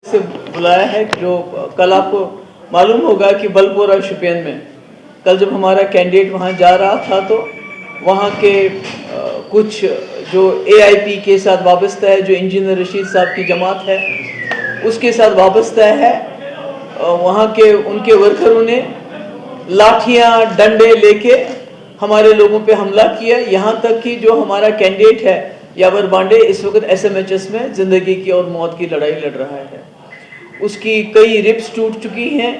से बुलाया है। जो कल आपको मालूम होगा कि बलपोरा शुपियन में कल जब हमारा कैंडिडेट वहाँ जा रहा था तो वहाँ के कुछ जो AIP के साथ वाबस्ता है, जो इंजीनियर रशीद साहब की जमात है उसके साथ वाबस्ता है, वहाँ के उनके वर्करों ने लाठियाँ डंडे लेके हमारे लोगों पे हमला किया। यहाँ तक कि जो हमारा कैंडिडेट है यावर बांडे इस वक्त SMHS में ज़िंदगी की और मौत की लड़ाई लड़ रहा है। उसकी कई रिब्स टूट चुकी हैं,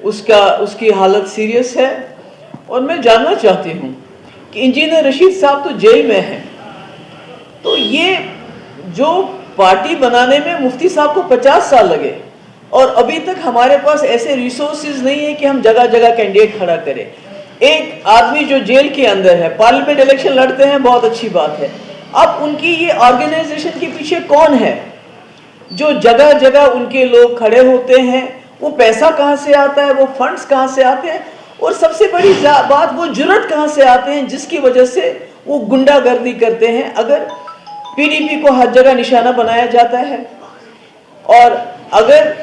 उसकी हालत सीरियस है। और मैं जानना चाहती हूँ कि इंजीनियर रशीद साहब तो जेल में हैं, तो ये जो पार्टी बनाने में मुफ्ती साहब को 50 साल लगे और अभी तक हमारे पास ऐसे रिसोर्सेज नहीं है कि हम जगह जगह कैंडिडेट खड़ा करें। एक आदमी जो जेल के अंदर है, पार्लियामेंट इलेक्शन लड़ते हैं, बहुत अच्छी बात है। अब उनकी ये ऑर्गेनाइजेशन के पीछे कौन है जो जगह जगह उनके लोग खड़े होते हैं? वो पैसा कहाँ से आता है, वो फंड्स कहाँ से आते हैं, और सबसे बड़ी बात वो जुर्रत कहाँ से आते हैं जिसकी वजह से वो गुंडागर्दी करते हैं। अगर PDP को हर जगह निशाना बनाया जाता है और अगर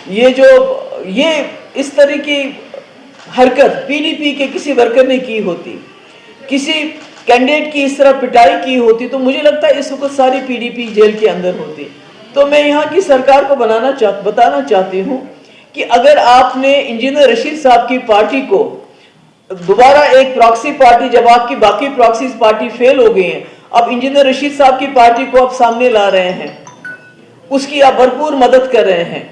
ये इस तरह की हरकत PDP के किसी वर्कर ने की होती, किसी कैंडिडेट की इस तरह पिटाई की होती, तो मुझे लगता है इस वक्त सारी PDP जेल के अंदर होती। तो मैं यहाँ की सरकार को बताना चाहती हूँ कि अगर आपने इंजीनियर रशीद साहब की पार्टी को दोबारा एक प्रॉक्सी पार्टी, जब आपकी बाकी प्रॉक्सी पार्टी फेल हो गई है, अब इंजीनियर रशीद साहब की पार्टी को आप सामने ला रहे हैं, उसकी आप भरपूर मदद कर रहे हैं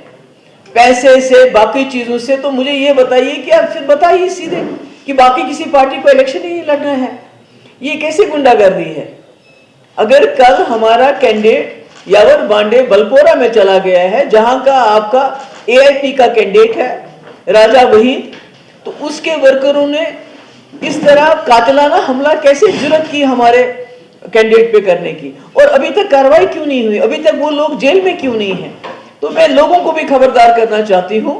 पैसे से, बाकी चीजों से, तो मुझे ये बताइए कि आप फिर बताइए सीधे कि बाकी किसी पार्टी को इलेक्शन ही नहीं लड़ना है। ये कैसी गुंडागर्दी है? अगर कल हमारा कैंडिडेट यावर बांडे बलपोरा में चला गया है, जहां का आपका AIP का कैंडिडेट है राजा वहीद, तो उसके वर्करों ने इस तरह कातिलाना हमला कैसे जुर्रत की हमारे कैंडिडेट पे करने की, और अभी तक कार्रवाई क्यों नहीं हुई? अभी तक वो लोग जेल में क्यों नहीं है? तो मैं लोगों को भी खबरदार करना चाहती हूँ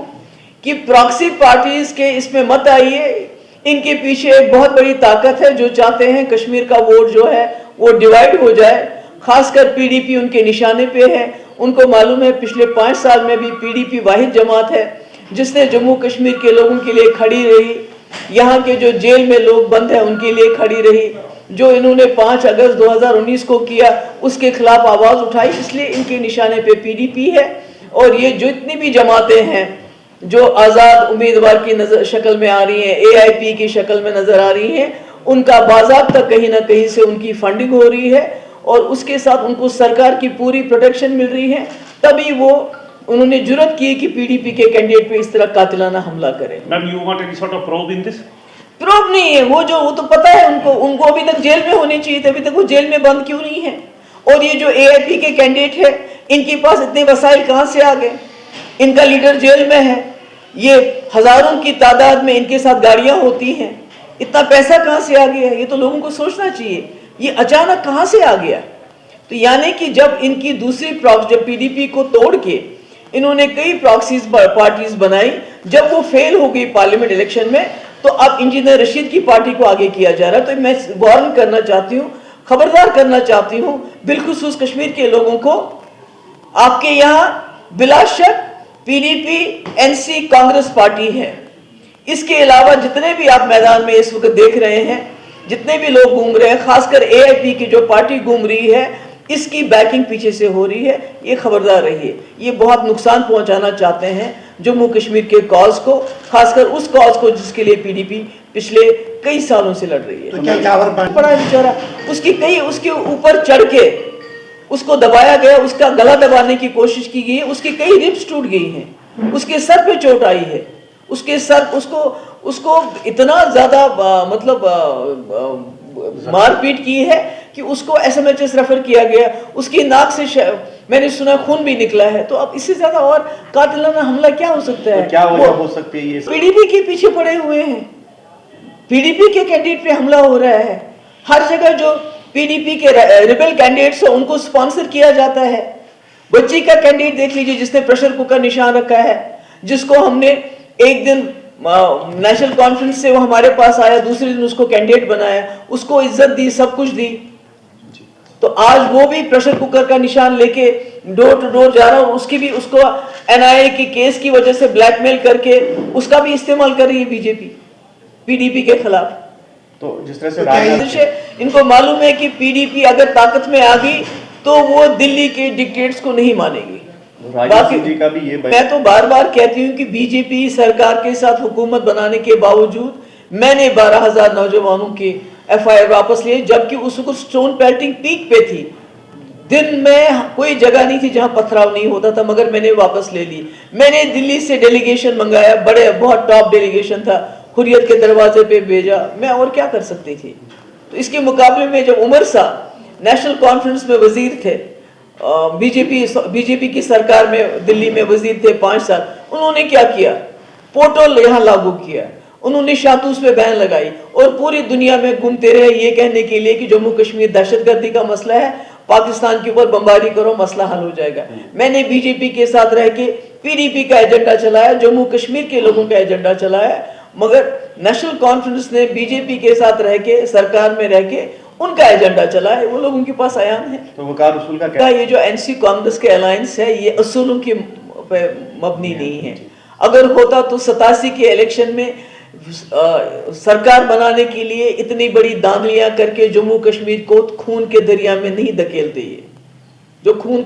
कि प्रॉक्सी पार्टीज के इसमें मत आइए। इनके पीछे एक बहुत बड़ी ताकत है जो चाहते हैं कश्मीर का वोट जो है वो डिवाइड हो जाए। खासकर PDP उनके निशाने पे है। उनको मालूम है पिछले 5 साल में भी PDP वाहिद जमात है जिसने जम्मू कश्मीर के लोगों के लिए खड़ी रही, यहाँ के जो जेल में लोग बंद हैं उनके लिए खड़ी रही। जो इन्होंने 5 अगस्त 2019 को किया उसके खिलाफ आवाज उठाई, इसलिए इनके निशाने पे PDP है। और ये जो इतनी भी जमातें हैं जो आज़ाद उम्मीदवार की शक्ल में आ रही हैं, AIP की शक्ल में नजर आ रही हैं, उनका बाज़ाब्ता कहीं ना कहीं से उनकी फंडिंग हो रही है और उसके साथ उनको सरकार की पूरी प्रोटेक्शन मिल रही है। तभी वो उन्होंने जुर्रत की कि PDP के कैंडिडेट पे इस तरह कातिलाना हमला करें। Ma'am, you want any sort of probe in this? Probe नहीं है, वो तो पता है उनको अभी तक जेल में होने चाहिए थे, अभी तक वो जेल में बंद क्यों नहीं है? और ये जो AIP के कैंडिडेट है, इनके पास इतने वसाइल कहाँ से आ गए? इनका लीडर जेल में है, ये हजारों की तादाद में इनके साथ गाड़ियां होती हैं, इतना पैसा कहाँ से आ गया? ये तो लोगों को सोचना चाहिए, ये अचानक कहाँ से आ गया? तो यानी कि जब इनकी दूसरी जब PDP को तोड़ के इन्होंने कई प्रॉक्सीज पार्टीज बनाई, जब वो फेल हो गई पार्लियामेंट इलेक्शन में, तो अब इंजीनियर रशीद की पार्टी को आगे किया जा रहा है। तो मैं वार्न करना चाहती हूँ, खबरदार करना चाहती हूँ बिलखुसूस कश्मीर के लोगों को। आपके यहाँ बिला शक PDP NC कांग्रेस पार्टी है, इसके अलावा जितने भी आप मैदान में इस वक्त देख रहे हैं, जितने भी लोग घूम रहे हैं, खासकर AIP की जो पार्टी घूम रही है, इसकी बैकिंग पीछे से हो रही है। ये खबरदार रहिए, ये बहुत नुकसान पहुंचाना चाहते हैं जम्मू कश्मीर के कॉज को, खासकर उस कॉज को जिसके लिए PDP पिछले कई सालों से लड़ रही है। तो क्या बड़ा बेचारा, उसके ऊपर चढ़ के उसको दबाया गया, उसका गला दबाने की कोशिश की गई है, उसकी कई रिब्स टूट गई हैं, उसके सर पे चोट आई है, उसके सर उसको इतना ज्यादा मारपीट की है कि उसको SMHS रेफर किया गया। उसकी नाक से मैंने सुना खून भी निकला है। तो अब इससे ज्यादा और कातिलाना हमला क्या हो सकता है? तो क्या वजह हो सकती है? ये PDP के पीछे पड़े हुए हैं, PDP के कैंडिडेट पे हमला हो रहा है। हर जगह जो PDP के रिबेल कैंडिडेट्स हैं उनको स्पॉन्सर किया जाता है। बच्ची का कैंडिडेट देख लीजिए जिसने प्रेशर कुकर निशान रखा है, जिसको हमने एक दिन नेशनल कॉन्फ्रेंस से वो हमारे पास आया, दूसरे दिन उसको कैंडिडेट बनाया, उसको इज्जत दी, सब कुछ दी। तो आज वो भी प्रेशर कुकर का निशान लेके डोर टू डोर जा रहा है, और उसकी भी उसको एनआईए के केस की वजह से ब्लैकमेल करके उसका भी इस्तेमाल कर रही है बीजेपी पीडीपी के खिलाफ। तो जिस तरह से तो राजनाथ इनको मालूम है कि पीडीपी अगर ताकत में आ गई तो वो दिल्ली के डिक्टेट्स को नहीं मानेगी। राजनाथ सिंह जी का भी ये मैं तो बार बार कहती हूँ कि बीजेपी सरकार के साथ हुकूमत बनाने के बावजूद मैंने 12,000 नौजवानों की एफआईआर वापस लिए, जबकि उस वक्त स्टोन पेल्टिंग पीक पे थी। दिन में कोई जगह नहीं थी जहां पथराव नहीं होता था, मगर मैंने वापस ले ली। मैंने दिल्ली से डेलीगेशन मंगाया, बहुत टॉप डेलीगेशन था, हुर्रियत के दरवाजे पे भेजा। मैं और क्या कर सकती थी। तो इसके मुकाबले में जब उमर साहब नेशनल कॉन्फ्रेंस में वजीर थे, बीजेपी की सरकार में दिल्ली में वजीर थे 5 साल, उन्होंने क्या किया, पोर्टल यहाँ लागू किया, उन्होंने शातूस पे बैन लगाई और पूरी दुनिया में घूमते रहे ये कहने के लिए कि जम्मू कश्मीर दहशतगर्दी का मसला है, पाकिस्तान के ऊपर बमबारी करो, मसला हल हो जाएगा। मैंने बीजेपी के साथ रह के पीडीपी का एजेंडा चलाया, जम्मू कश्मीर के लोगों का एजेंडा चलाया, मगर नेशनल कॉन्फ्रेंस ने बीजेपी के साथ रह के सरकार में रह के उनका एजेंडा चला है, वो लोग उनके पास आयाम है। तो वकार उसूल का क्या? ये जो एनसी कांग्रेस के अलायंस है ये असूलों की मबनी नहीं है। अगर होता तो 87 के इलेक्शन में सरकार बनाने के लिए इतनी बड़ी दांगलियां करके जम्मू कश्मीर को खून के दरिया में नहीं धकेलते, ये जो खून